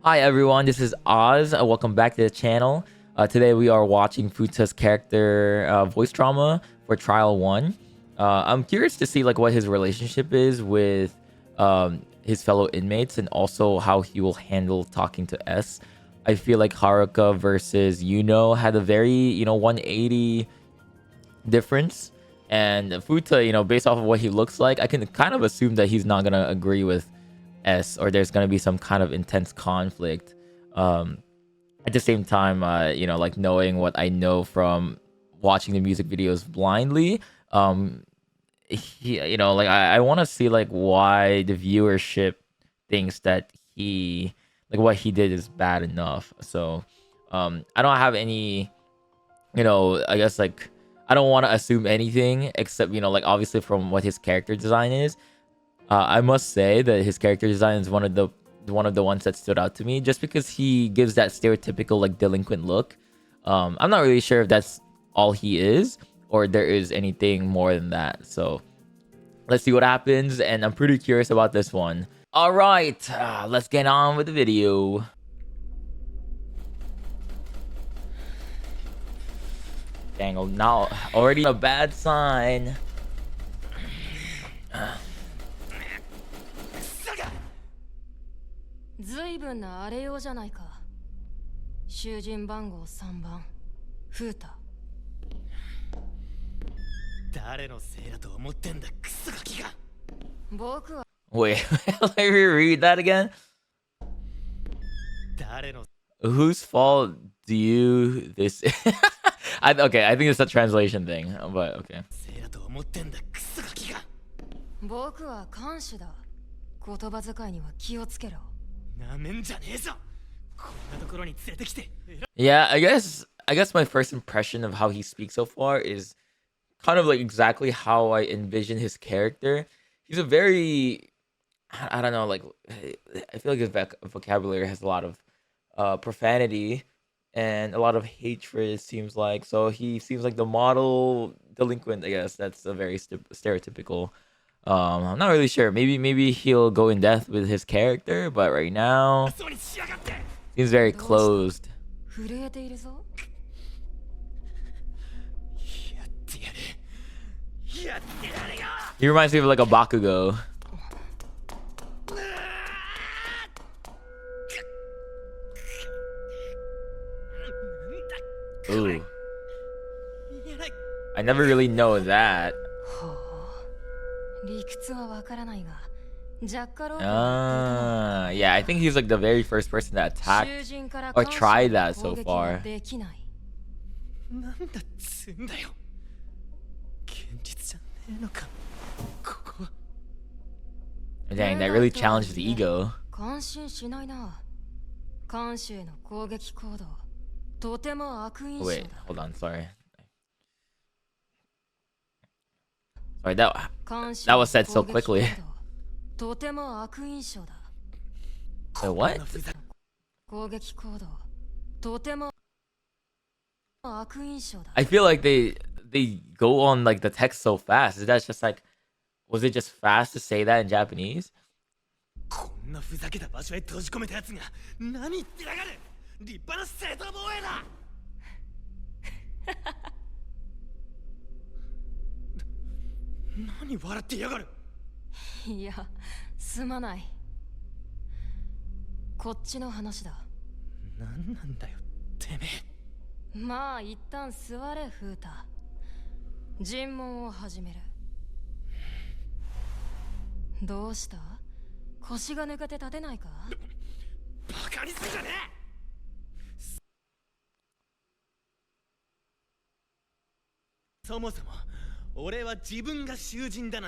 Hi everyone, this is Oz. Welcome back to the channel. Today we are watching Futa's character voice drama for Trial 1. I'm curious to see like what his relationship is with his fellow inmates and also how he will handle talking to S. I feel like Haruka versus Yuno had a very, 180 difference. And Futa, based off of what he looks like, I can kind of assume that he's not going to agree with S, or there's going to be some kind of intense conflict. At the same time, like knowing what I know from watching the music videos blindly, like I want to see like why the viewership thinks that what he did is bad enough. So I don't have any, I guess like I don't want to assume anything except, like obviously from what his character design is. I must say that his character design is one of the ones that stood out to me, just because he gives that stereotypical like delinquent look. I'm not really sure if that's all he is or there is anything more than that. So let's see what happens, and I'm pretty curious about this one. All right, let's get on with the video. Dang, now already a bad sign. ずいぶんな荒れようじゃないか。囚人番号3番、フータ。誰のせいだと思ってんだ、クソガキが。僕は。Wait, let me read that again. Whose fault do you this? Okay, I think it's a translation thing, but okay. 僕は看守だ。言葉遣いには気をつけろ。 Yeah, I guess my first impression of how he speaks so far is kind of like exactly how I envision his character. He's a very, I don't know, like I feel like his vocabulary has a lot of profanity and a lot of hatred, it seems like. So he seems like the model delinquent, I guess. That's a very stereotypical. I'm not really sure. Maybe he'll go in depth with his character, but right now seems very closed. He reminds me of like a Bakugo. Ooh. I never really know that. Yeah, I think he's like the very first person that attacked or tried that so far. Dang, that really challenged his ego. Wait, hold on, sorry. Sorry, that was said so quickly. Wait, what? I feel like they go on like the text so fast. Is that just like, was it just fast to say that in Japanese?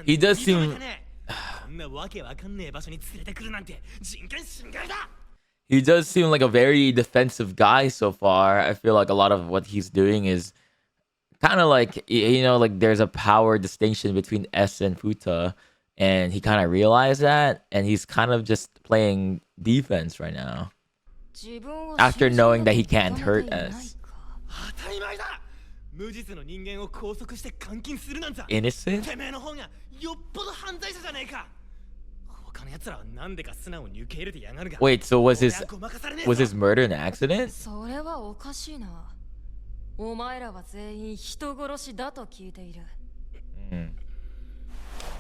He does seem he does seem like a very defensive guy so far. I feel like a lot of what he's doing is kind of like, like there's a power distinction between S and Futa, and he kind of realized that, and he's kind of just playing defense right now after knowing that he can't hurt S. Innocent? Wait, so was his murder an accident? それはおかしいな。お前らは全員人殺しだと聞いている。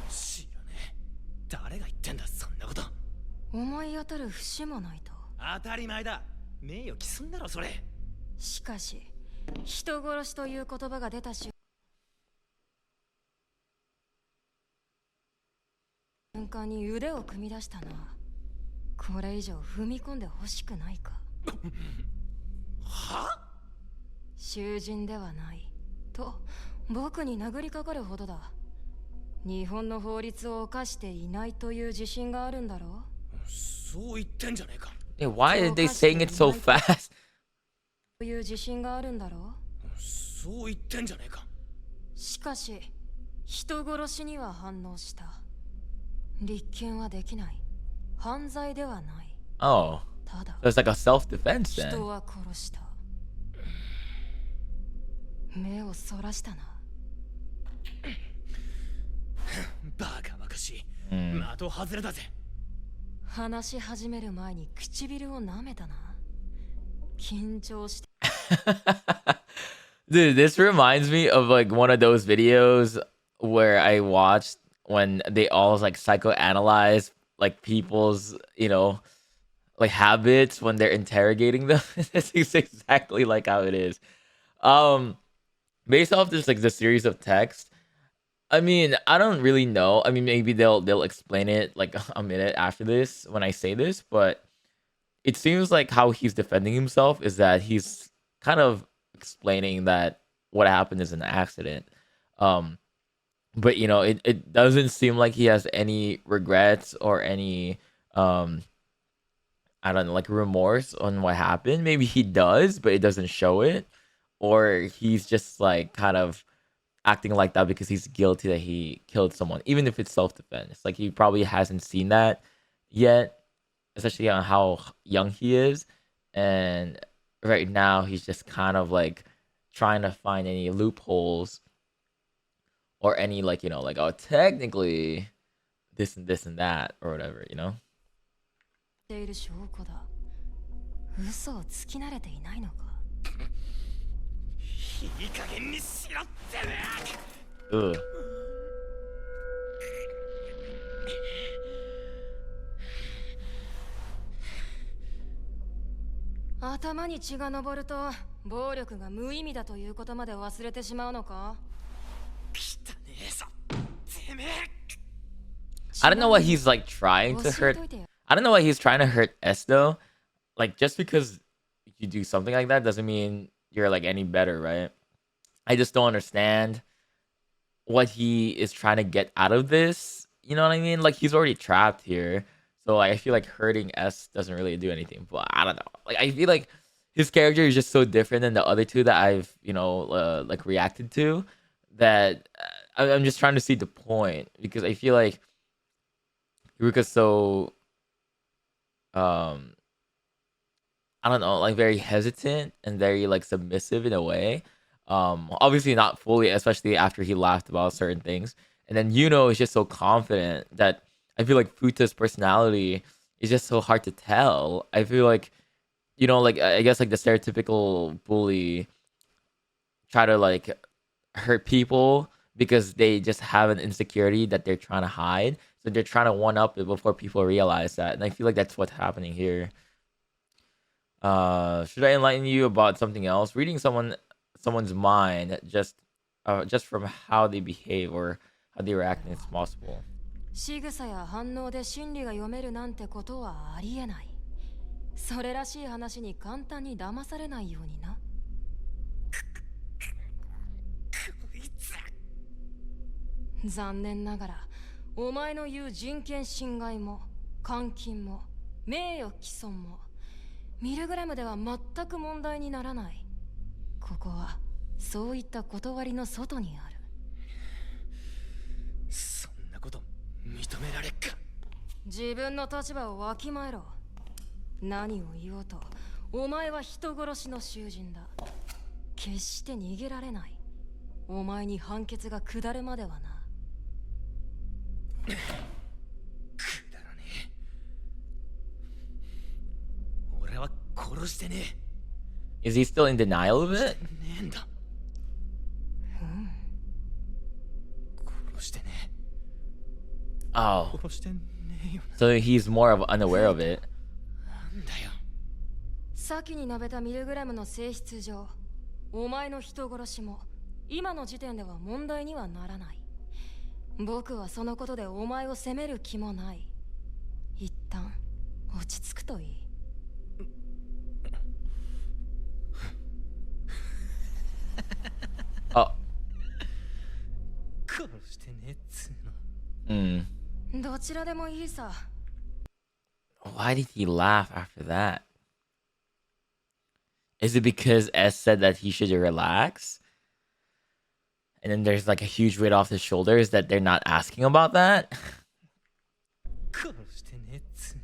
知らねえ。誰が言ってんだそんなこと。思い当たる節もないと。当たり前だ。名誉毀損だろそれ。しかし、人殺しという言葉が出た瞬間に腕を組み出したな。これ以上踏み込んでほしくないか。は？囚人ではないと僕に殴りかかるほどだ。日本の法律を犯していないという自信があるんだろう。そう言ってんじゃねえか。Why are they saying it so fast? という自信があるんだろう。そう言ってんじゃねえか。しかし人殺しには反応した。立件はできない。犯罪ではない。Oh, ただ so it's like a self-defense 人 then. は殺した。目をそらしたな。バカバカしい。的外れだぜ。話し始める前に唇を舐めたな。緊張して。Dude, this reminds me of like one of those videos where I watched when they all like psychoanalyze like people's, like habits when they're interrogating them. This is exactly like how it is. Based off this like the series of text, I mean, I don't really know. I mean, maybe they'll explain it like a minute after this when I say this, but it seems like how he's defending himself is that he's kind of explaining that what happened is an accident. But it doesn't seem like he has any regrets or any I don't know, like remorse on what happened. Maybe he does, but it doesn't show it. Or he's just like kind of acting like that because he's guilty that he killed someone, even if it's self-defense. Like he probably hasn't seen that yet, especially on how young he is. And right now he's just kind of like trying to find any loopholes or any like, like, oh, technically this and that or whatever, ている証拠だ。嘘をつき慣れていないのか。いい加減にしろってね。Ugh. 頭に血が上ると暴力が無意味だということまで忘れてしまうのか。汚ねえぞ。てめえ。I don't know what he's like trying to hurt. I don't know why he's trying to hurt S though. Like just because you do something like that doesn't mean you're like any better, right? I just don't understand what he is trying to get out of this. You know what I mean? Like he's already trapped here. So like, I feel like hurting S doesn't really do anything. But I don't know. Like I feel like his character is just so different than the other two that I've, like reacted to that I'm just trying to see the point because I feel like Hiruka's so I don't know, like very hesitant and very like submissive in a way. Obviously not fully, especially after he laughed about certain things. And then is just so confident that I feel like Futa's personality is just so hard to tell. I feel like, like I guess like the stereotypical bully try to like hurt people because they just have an insecurity that they're trying to hide. So they're trying to one up it before people realize that. And I feel like that's what's happening here. Should I enlighten you about something else? Reading someone's mind just from how they behave or how they react is possible. 仕草や反応で心理が読めるなんてことはありえない。それらしい話に簡単に騙されないようにな。残念ながら、お前の言う人権侵害も監禁も名誉毀損もミルグラムでは全く問題にならない。ここはそういった断りの外にある。そんなこと認められっか。自分の立場をわきまえろ。何を言おうとお前は人殺しの囚人だ。決して逃げられない。お前に判決が下るまではな。くだらね殺してね Is he still in denial of え。 it? ねえんだ。殺してね Oh, え。殺してねえよ so he's more of unaware of it. なんだよ。先に述べたミルグラムの性質上、お前の人殺しも今の時点では問題にはならない。僕はそのことでお前を責める気もない。一旦落ち着くといい。Oh, 殺してねえっつうの。どちらでもいいさ。why did he laugh after that? Is it because S said that he should relax? And then there's like a huge weight off his shoulders that they're not asking about that? 殺してねえっつ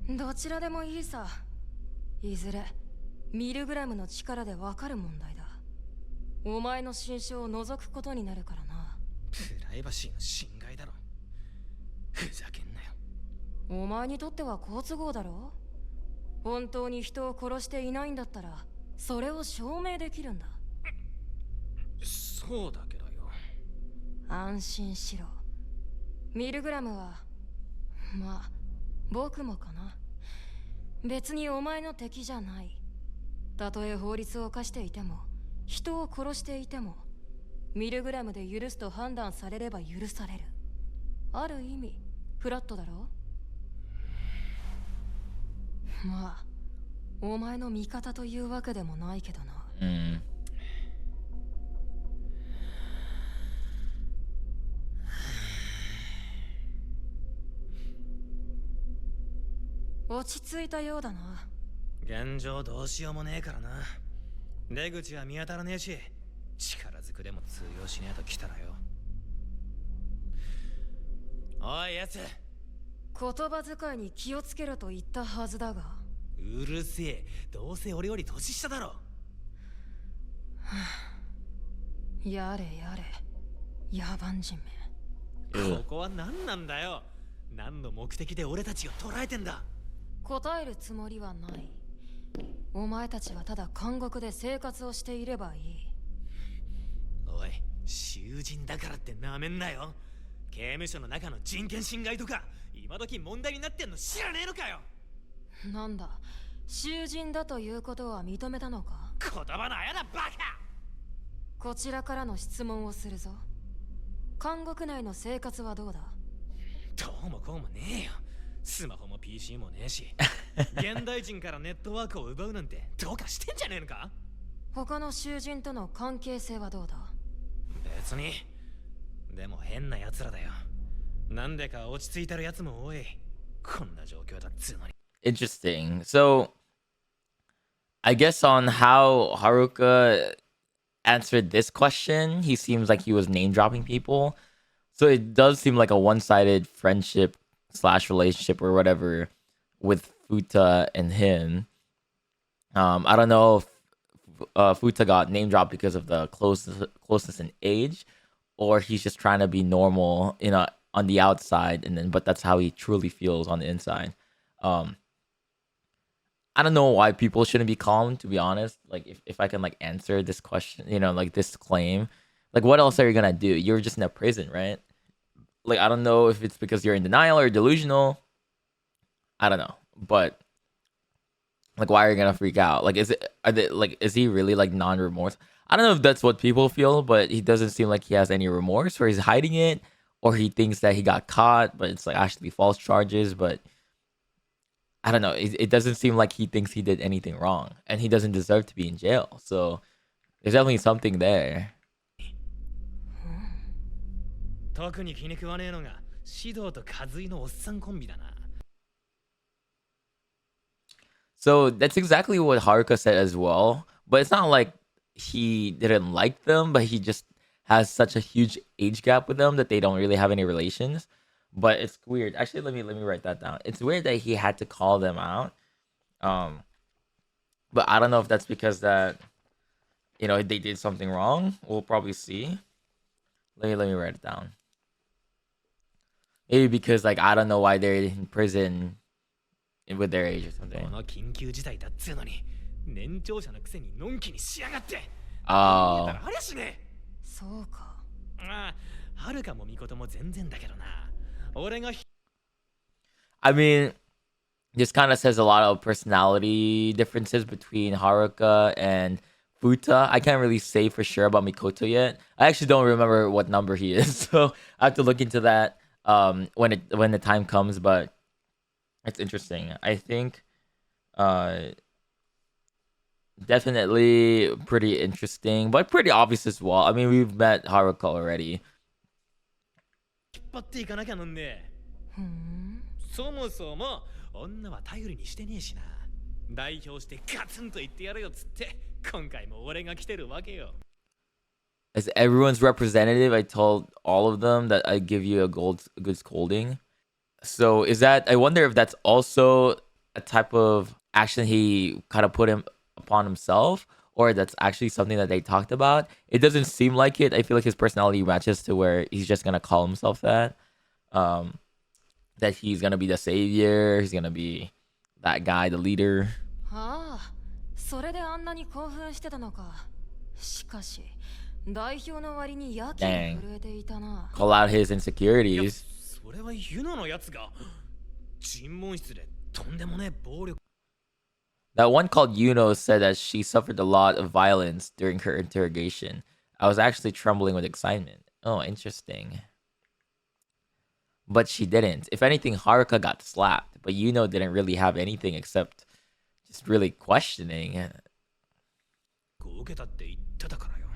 うの。どちらでもいいさ。いずれミルグラムの力でわかる問題だ。お前の心象を除くことになるからな。プライバシーの侵害だろ。ふざけんなよ。お前にとっては好都合だろ。本当に人を殺していないんだったらそれを証明できるんだ。そうだけどよ。安心しろ。ミルグラムはまあ僕もかな。別にお前の敵じゃない。たとえ法律を犯していても人を殺していてもミルグラムで許すと判断されれば許される。ある意味フラットだろ。まあお前の味方というわけでもないけどな。落ち着いたようだな。現状どうしようもねえからな。出口は見当たらねえし、力ずくでも通用しねえと来たらよ。おいやつ、言葉遣いに気をつけろと言ったはずだが。うるせえ。どうせ俺より年下だろ。やれやれ、野蛮人め。ここは何なんだよ。何の目的で俺たちを捕らえてんだ。答えるつもりはない。お前たちはただ監獄で生活をしていればいい。おい、囚人だからってなめんなよ。刑務所の中の人権侵害とか今時問題になってんの知らねえのかよ。なんだ、囚人だということは認めたのか。言葉のあやだバカ。こちらからの質問をするぞ。監獄内の生活はどうだ。どうもこうもねえよ。スマホも PC もねえし、現代人からネットワークを奪うなんてどうかしてんじゃねえのか。他の囚人との関係性はどうだ。別に。でも変な奴らだよ。なんでか落ち着いてる奴も多い。こんな状況だっつうのに。Interesting. So, I guess on how Haruka answered this question, he seems like he was name dropping people. So it does seem like a one-sided friendship slash relationship or whatever with Futa and him. I don't know if Futa got name dropped because of the closeness in age, or he's just trying to be normal, on the outside, but that's how he truly feels on the inside. I don't know why people shouldn't be calm, to be honest. Like if I can like answer this question, like this claim, like what else are you gonna do? You're just in a prison, right? Like I don't know if it's because you're in denial or delusional. I don't know, but like why are you gonna freak out? Like is he really like non-remorse? I don't know if that's what people feel, but he doesn't seem like he has any remorse, or he's hiding it, or he thinks that he got caught, but it's like actually false charges. But I don't know. It doesn't seem like he thinks he did anything wrong, and he doesn't deserve to be in jail. So there's definitely something there. 特に気に食わねえのが指導と和井のおっさんコンビだな。So that's exactly what Haruka said as well. But it's not like he didn't like them, but he just has such a huge age gap with them that they don't really have any relations. But it's weird. Actually, let me write that down. It's weird that he had to call them out. But I don't know if that's because that they did something wrong. We'll probably see. Let me write it down. Maybe because like I don't know why they're in prison, with their age or こ something. の緊急事態だっつうのに年長者のくせにのんきにしやがって。Oh. ありゃしねそうか。ああ、はるかもみことも全然だけどな。俺が I mean, this kind of says a lot of personality differences between Haruka and Futa. I can't really say for sure about Mikoto yet. I actually don't remember what number he is, so I have to look into that when the time comes. But it's interesting. I think definitely pretty interesting, but pretty obvious as well. I mean, we've met Haruka already. 引っ張っていかなきゃなんねふん。そもそも女は頼りにしてねえしな。代表してガツンと言ってやるよっつって今回も俺が来てるわけよ。 As everyone's representative, I told all of them that I'd give you a good scolding. So is that, I wonder if that's also a type of action he kind of put him upon himself, or that's actually something that they talked about. It doesn't seem like it. I feel like his personality matches to where he's just gonna call himself that. That he's gonna be the savior, he's gonna be that guy, the leader. ああ、それであんなに興奮してたのか。しかし、代表の割にやけに震えていたな。Call out his いや insecurities. それはユノのやつが尋問室でとんでもねえ暴力 That one called Yuno said that she suffered a lot of violence during her interrogation. I was actually trembling with excitement. Oh, interesting. But she didn't. If anything, Haruka got slapped, but Yuno didn't really have anything except just really questioning. を受けたって言ってたからよ。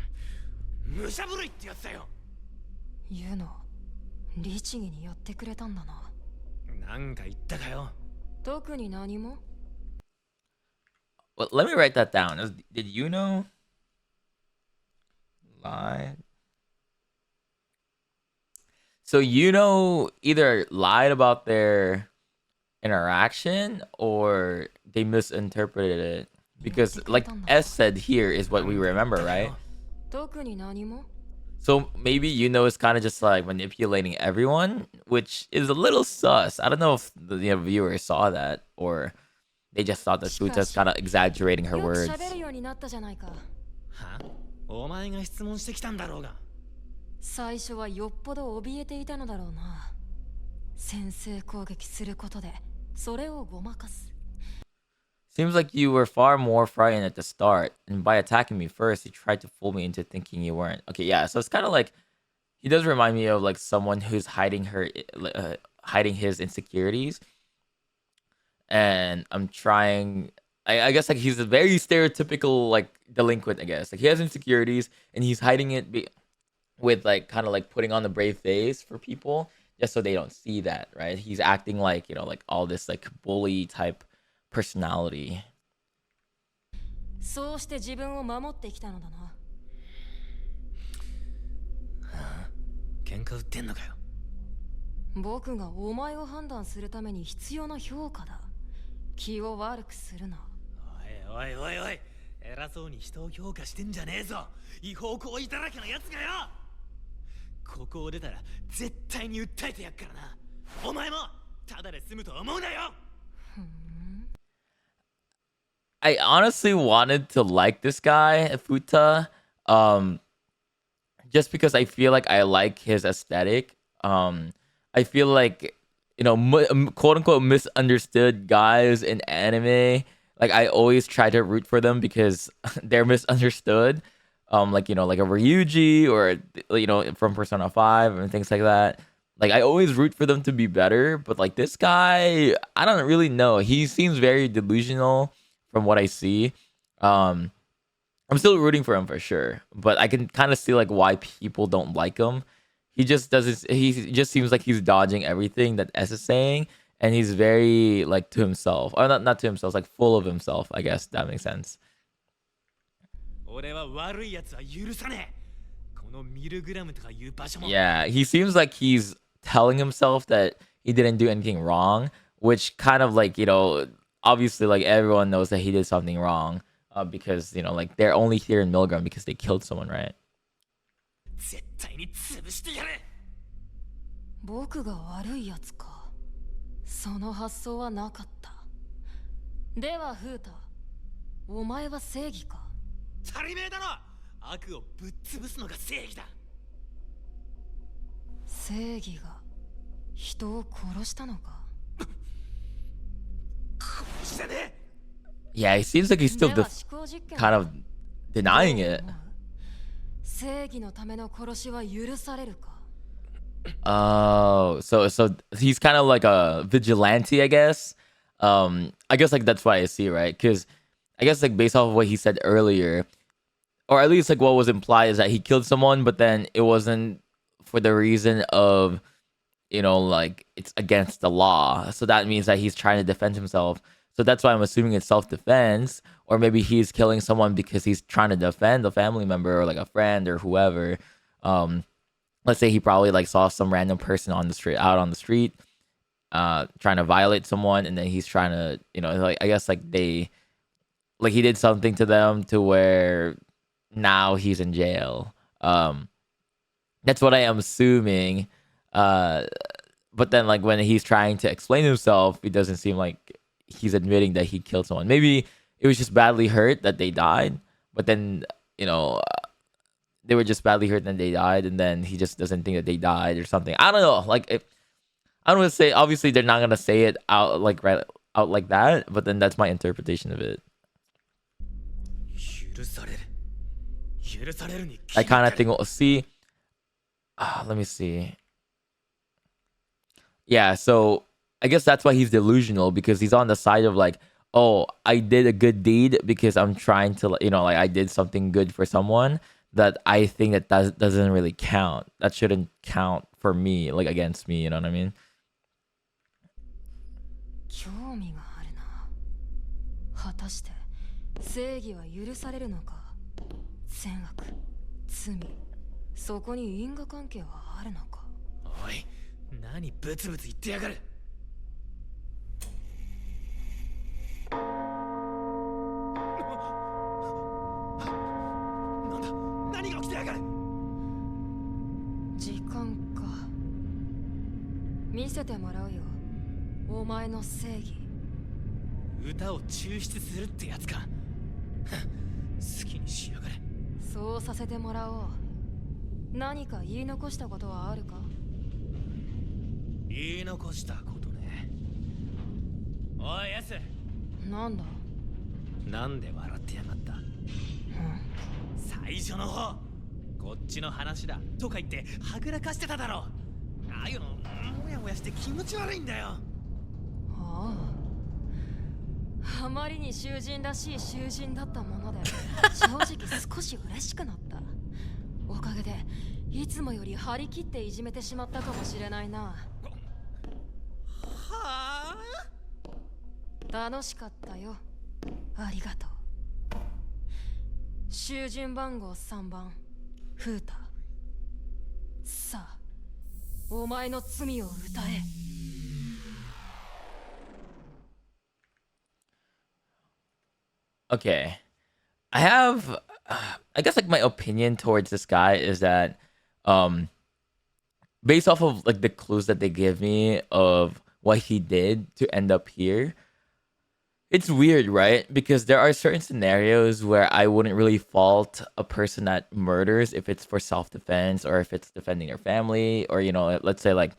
武者震いってやつだよ。言うの、律儀にやってくれたんだな。なんか言ったかよ。特に何も。Well, let me write that down. Did Yuno lie? So Yuno either lied about their interaction or they misinterpreted it. Because like S said here is what we remember, right? 特に何も。 So maybe Yuno is kind of just like manipulating everyone, which is a little sus. I don't know if the viewers saw that or they just thought that Futa's kind of exaggerating her よく words. 喋るようになったじゃないか。は？お前が質問してきたんだろうが。最初はよっぽど怯えていたのだろうな。先制攻撃することでそれをごまかす。 Seems like you were far more frightened at the start, and by attacking me first, you tried to fool me into thinking you weren't. Okay, yeah, so it's kind of like he does remind me of like someone who's hiding hiding his insecurities. And I'm trying. I guess like he's a very stereotypical like delinquent. I guess like he has insecurities and he's hiding it with like kind of like putting on the brave face for people just so they don't see that, right? He's acting like like all this like bully type personality. そうして自分を守ってきたのだな。喧嘩売ってんのかよ。僕がお前を判断するために必要な評価だ。気を悪くするな。おいおいおいおい、偉そうに人を評価してんじゃねえぞ。違法行為だらけのやつがよ。ここを出たら絶対に訴えてやっからな。お前もただで済むと思うなよ。I honestly wanted to like this guy, Futa, just because I feel like I like his aesthetic. I feel like, quote unquote misunderstood guys in anime. Like I always try to root for them because they're misunderstood. Like a Ryuji or from Persona 5 and things like that. Like I always root for them to be better, but like this guy, I don't really know. He seems very delusional from what I see. I'm still rooting for him for sure, but I can kind of see like why people don't like him. He just seems like he's dodging everything that S is saying, and he's very like to himself. Or not to himself, like full of himself, I guess that makes sense. 俺は悪いやつは許さねえ。このミルグラムとかいう場所も。 Yeah, he seems like he's telling himself that he didn't do anything wrong, which kind of like, obviously like everyone knows that he did something wrong, because, like they're only here in Milgram because they killed someone, right? 絶対に潰してやれ。僕が悪いやつか。その発想はなかった。ではフータ、お前は正義か？当たり前だろ。悪をぶっ潰すのが正義だ。正義が人を殺したのか？殺してね。 Yeah, he seems like he's still では思考実験 kind of denying it. 正義のための殺しは許されるか？ Oh, so he's kind of like a vigilante, I guess. I guess like that's what I see, right? Because I guess like based off of what he said earlier, or at least like what was implied is that he killed someone, but then it wasn't for the reason of, you know, like it's against the law. So that means that he's trying to defend himself. So that's why I'm assuming it's self-defense, or maybe he's killing someone because he's trying to defend a family member or like a friend or whoever. Let's say he probably like saw some random person on the street, out on the street, trying to violate someone, and then he's trying to, you know, like I guess like he did something to them to where now he's in jail. That's what I am assuming. But then like when he's trying to explain himself, it doesn't seem like he's admitting that he killed someone. Maybe it was just badly hurt that they died, but then, you know, they were just badly hurt and they died, and then he just doesn't think that they died or something. I don't know. Like, I don't want to say, obviously they're not gonna say it out like right out like that, but then that's my interpretation of it. I kind of think we'll see. Let me see. Yeah, so I guess that's why he's delusional, because he's on the side of like, oh, I did a good deed because I'm trying to, you know, like I did something good for someone that I think that doesn't really count. That shouldn't count for me, like against me, you know what I mean? 興味があるな。果たして正義は許されるのか？善悪、罪、そこに因果関係はあるのか？おい、何ブツブツ言ってやがる。なんだ、何が起きてやがる。時間か。見せてもらうよ。お前の正義。歌を抽出するってやつか。好きにしやがれ。そうさせてもらおう。何か言い残したことはあるか？言い残したことね。おいやす。なんだ？なんで笑ってやがった？最初の方、こっちの話だとか言ってはぐらかしてただろ。ああいうのもやもやして気持ち悪いんだよ。ああ、あまりに囚人らしい囚人だったもので正直少し嬉しくなった。おかげでいつもより張り切っていじめてしまったかもしれないな。はあ、楽しかったよ。ありがとう。囚人番号3番フータ。さあ、お前の罪を歌え。Okay. I have, I guess like my opinion towards this guy is that, based off of like the clues that they give me of what he did to end up here, it's weird, right? Because there are certain scenarios where I wouldn't really fault a person that murders if it's for self-defense or if it's defending their family, or, you know, let's say like,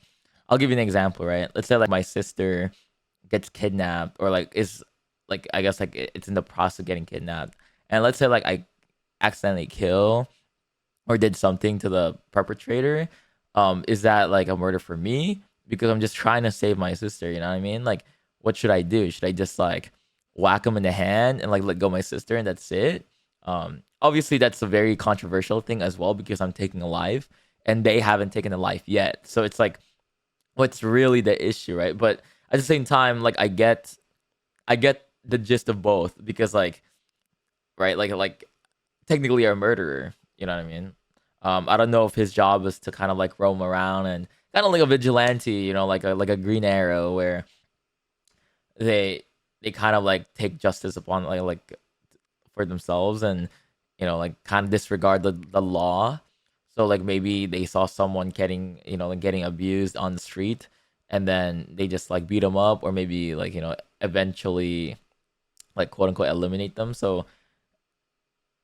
I'll give you an example, right? Let's say like my sister gets kidnapped, or like is like, I guess like it's in the process of getting kidnapped, and let's say like I accidentally kill or did something to the perpetrator. Is that like a murder for me because I'm just trying to save my sister? You know what I mean? Like, what should I do? Should I just like whack him in the hand and like let go my sister and that's it? Obviously that's a very controversial thing as well, because I'm taking a life and they haven't taken a life yet. So it's like, what's really the issue, right? But at the same time, like I get the gist of both, because like, right, like technically you're a murderer, you know what I mean? I don't know if his job is to kind of like roam around and kind of like a vigilante, you know, like a Green Arrow, where they kind of like take justice upon like for themselves, and, you know, like kind of disregard the law. So like maybe they saw someone getting, you know, like getting abused on the street, and then they just like beat them up, or maybe like, you know, eventually like quote unquote eliminate them. So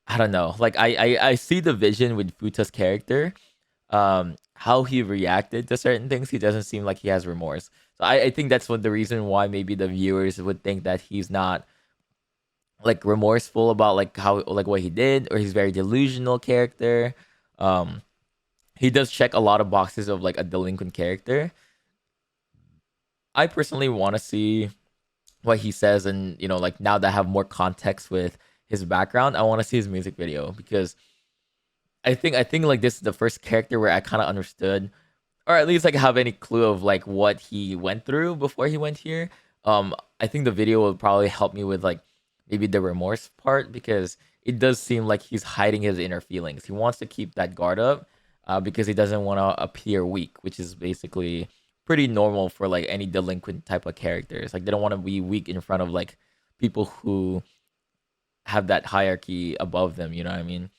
I don't know. Like I see the vision with Futa's character, how he reacted to certain things. He doesn't seem like he has remorse. So I think that's what the reason why maybe the viewers would think that he's not like remorseful about like how like what he did, or he's very delusional character. Um, he does check a lot of boxes of like a delinquent character. I personally want to see what he says, and like now that I have more context with his background, I want to see his music video, because I think like this is the first character where I kind of understood, or at least like have any clue of like what he went through before he went here. I think the video will probably help me with like maybe the remorse part, because it does seem like he's hiding his inner feelings. He wants to keep that guard up, because he doesn't want to appear weak, which is basically pretty normal for like any delinquent type of characters. Like they don't want to be weak in front of like people who have that hierarchy above them. You know what I mean?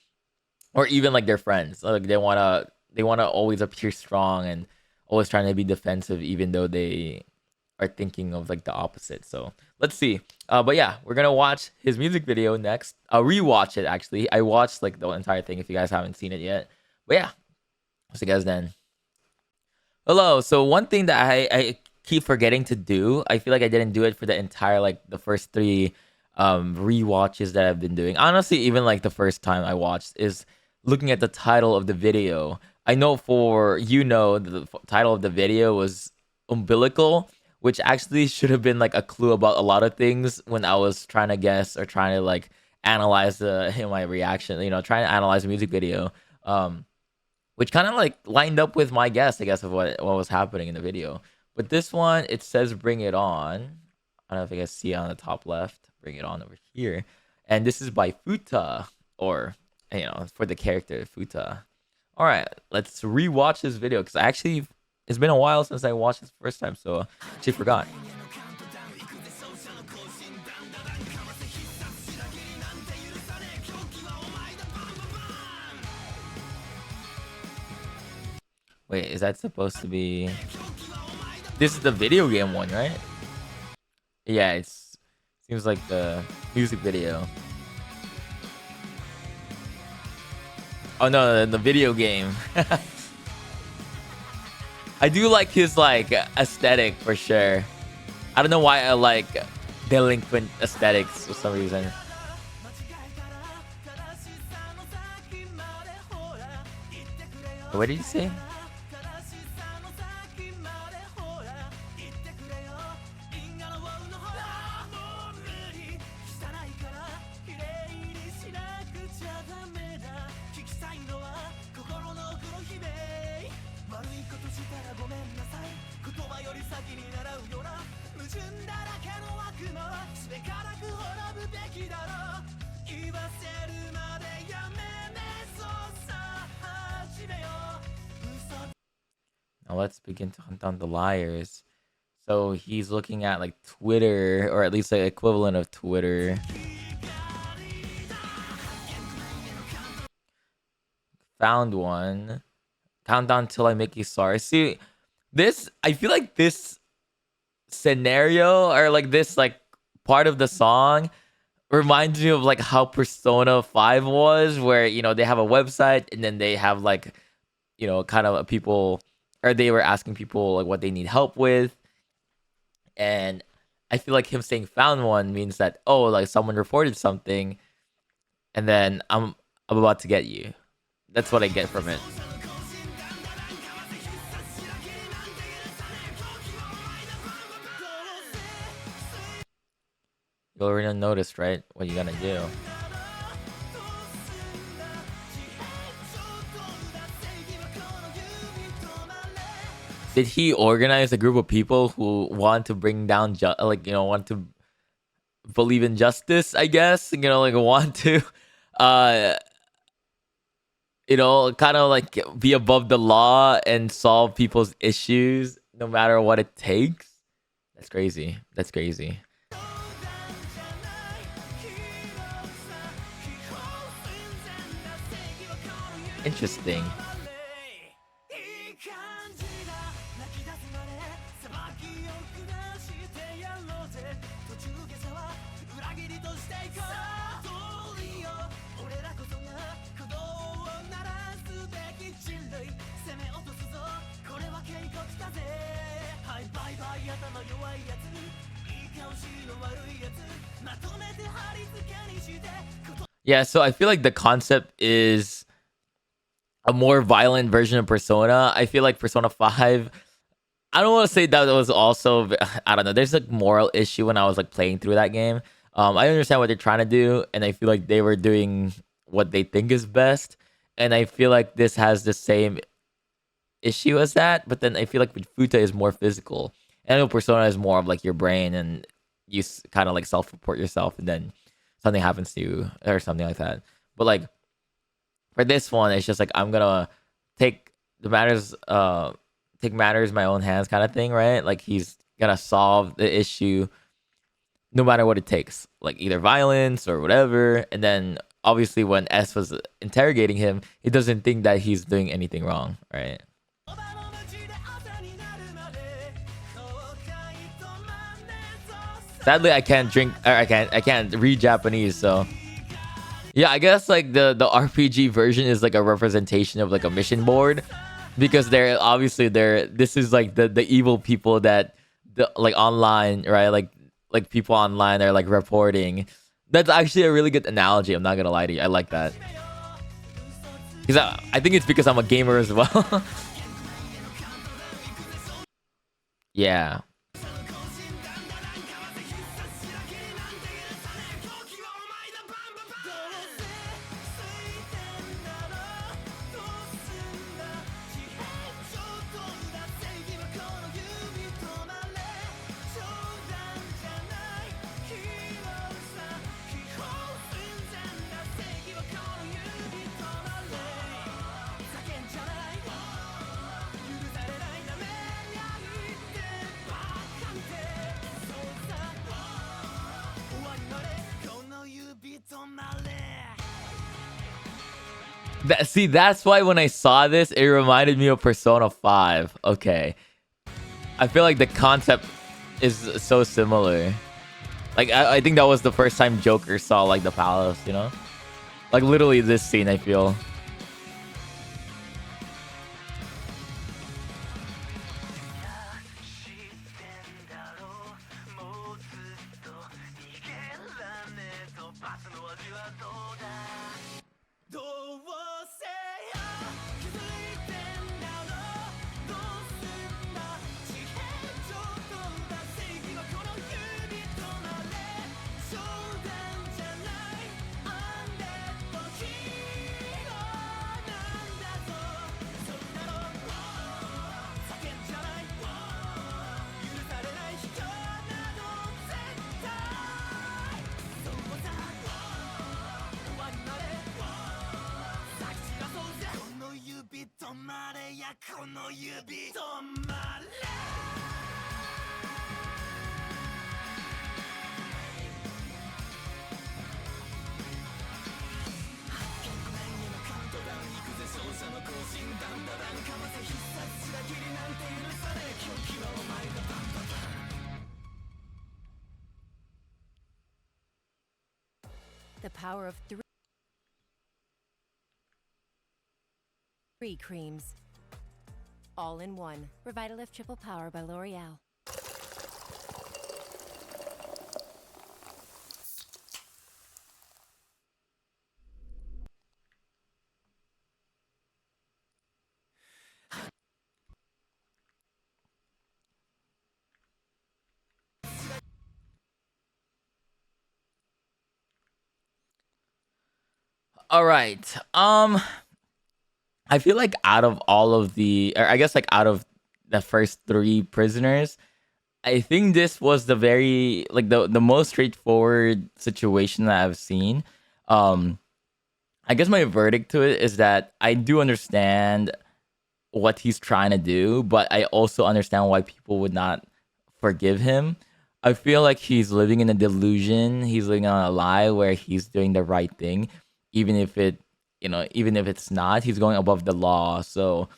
Or even like their friends. Like they wanna always appear strong and always trying to be defensive, even though they are thinking of like the opposite. So let's see. But yeah, we're gonna watch his music video next. I'll rewatch it actually. I watched like the entire thing if you guys haven't seen it yet. But yeah, I'll see you guys then. Hello. So one thing that I keep forgetting to do, I feel like I didn't do it for the entire like the first three rewatches that I've been doing. Honestly, even like the first time I watched, is looking at the title of the video. I know for the title of the video was umbilical, which actually should have been like a clue about a lot of things when I was trying to guess or trying to like analyze my reaction, trying to analyze the music video. Which kind of like lined up with my guess, I guess, of what was happening in the video. But this one, it says "Bring It On." I don't know if you guys see it on the top left. Bring It On over here, and this is by Futa, or for the character Futa. All right, let's rewatch this video, because actually it's been a while since I watched this first time, so I actually forgot. Wait, is that supposed to be? This is the video game one, right? Yeah, seems like the music video. Oh no, the video game. I do like his like aesthetic for sure. I don't know why I like delinquent aesthetics for some reason. What did you say? Now let's begin to hunt down the liars. So he's looking at like Twitter, or at least the equivalent of Twitter. Found one. Countdown till I make you sorry. See, I feel like this scenario, or like this like part of the song, reminds me of like how Persona 5 was, where they have a website and then they have like kind of people, or they were asking people like what they need help with. And I feel like him saying "found one" means that, oh, like someone reported something, and then I'm about to get you. That's what I get from it. You already noticed, right? What you gonna do? Did he organize a group of people who want to bring down, want to believe in justice? I guess like want to, kind of like be above the law and solve people's issues no matter what it takes. That's crazy. That's crazy. Interesting. Yeah, so I feel like the concept is a more violent version of Persona. I feel like Persona 5, I don't want to say that it was also, I don't know, there's like moral issue when I was like playing through that game. I understand what they're trying to do, and I feel like they were doing what they think is best. And I feel like this has the same issue as that, but then I feel like with Futa is more physical. And I know Persona is more of like your brain, and you kind of like self-report yourself, and then something happens to you or something like that. But like for this one, it's just like I'm gonna take the matters, take matters in my own hands, kind of thing, right? Like he's gonna solve the issue no matter what it takes, like either violence or whatever. And then obviously when S was interrogating him, he doesn't think that he's doing anything wrong, right? Sadly, I can't drink, or I can't read Japanese, so yeah, I guess like the RPG version is like a representation of like a mission board, because they're obviously this is like the evil people that like online, right? Like people online are like reporting. That's actually a really good analogy. I'm not gonna lie to you. I like that. Because I think it's because I'm a gamer as well. Yeah. See, that's why when I saw this, it reminded me of Persona 5. Okay. I feel like the concept is so similar. Like, I think that was the first time Joker saw, like, the palace, you know? Like, literally this scene, I feel. The power of three creams. All in one. Revitalift Triple Power by L'Oreal. All right. I feel like out of all of the, or I guess like out of the first three prisoners, I think this was the very like the most straightforward situation that I've seen. I guess my verdict to it is that I do understand what he's trying to do, but I also understand why people would not forgive him. I feel like he's living in a delusion. He's living on a lie where he's doing the right thing, even if it, even if it's not. He's going above the law. So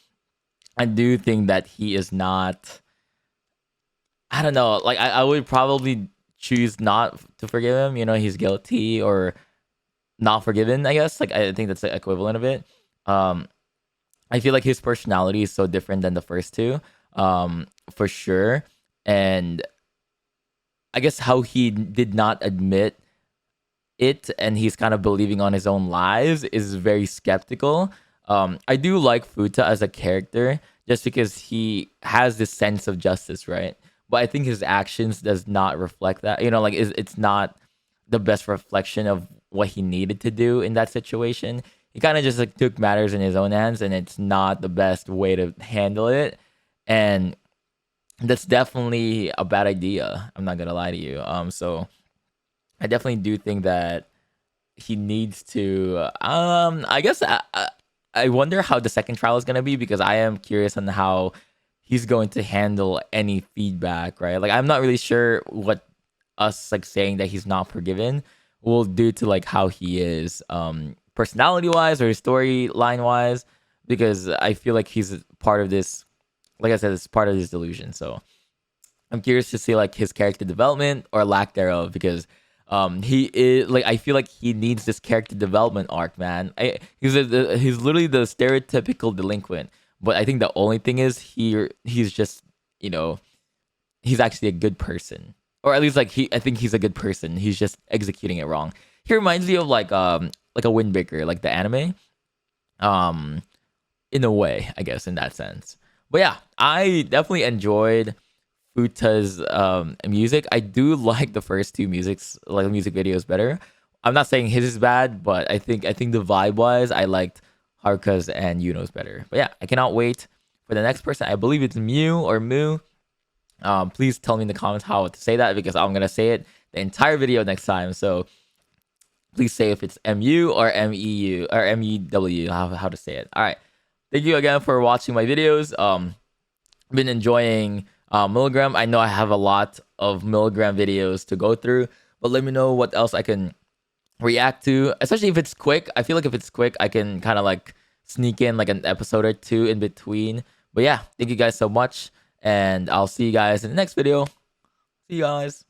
I do think that he is not. I don't know. Like I would probably choose not to forgive him. He's guilty or not forgiven. I guess. Like I think that's the equivalent of it. I feel like his personality is so different than the first two, for sure. And I guess how he did not admit it and he's kind of believing on his own lies is very skeptical. I do like Futa as a character just because he has this sense of justice, right? But I think his actions does not reflect that. You know, like it's not the best reflection of what he needed to do in that situation. He kind of just like took matters in his own hands, and it's not the best way to handle it. And that's definitely a bad idea. I'm not gonna lie to you. So I definitely do think that he needs to. I guess I wonder how the second trial is gonna be because I am curious on how he's going to handle any feedback. Right, like I'm not really sure what us like saying that he's not forgiven will do to like how he is, personality wise or storyline wise, because I feel like he's part of this. Like I said, it's part of this delusion. So I'm curious to see like his character development or lack thereof because he is like I feel like he needs this character development arc, man. He's he's literally the stereotypical delinquent, but I think the only thing is he's just, you know, he's actually a good person, or at least like I think he's a good person. He's just executing it wrong. He reminds me of like a Windbreaker, like the anime, in a way, I guess, in that sense. But yeah, I definitely enjoyed Futa's music. I do like the first two music videos better. I'm not saying his is bad, but I think the vibe wise, I liked Haruka's and Yuno's better. But yeah, I cannot wait for the next person. I believe it's Mew or Moo. Please tell me in the comments how to say that because I'm gonna say it the entire video next time. So please say if it's MU or MEU or MEW, how to say it. All right. Thank you again for watching my videos. Been enjoying Milgram. I know I have a lot of Milgram videos to go through, but let me know what else I can react to, especially if it's quick. I feel like if it's quick, I can kind of like sneak in like an episode or two in between. But yeah, thank you guys so much, and I'll see you guys in the next video. See you guys.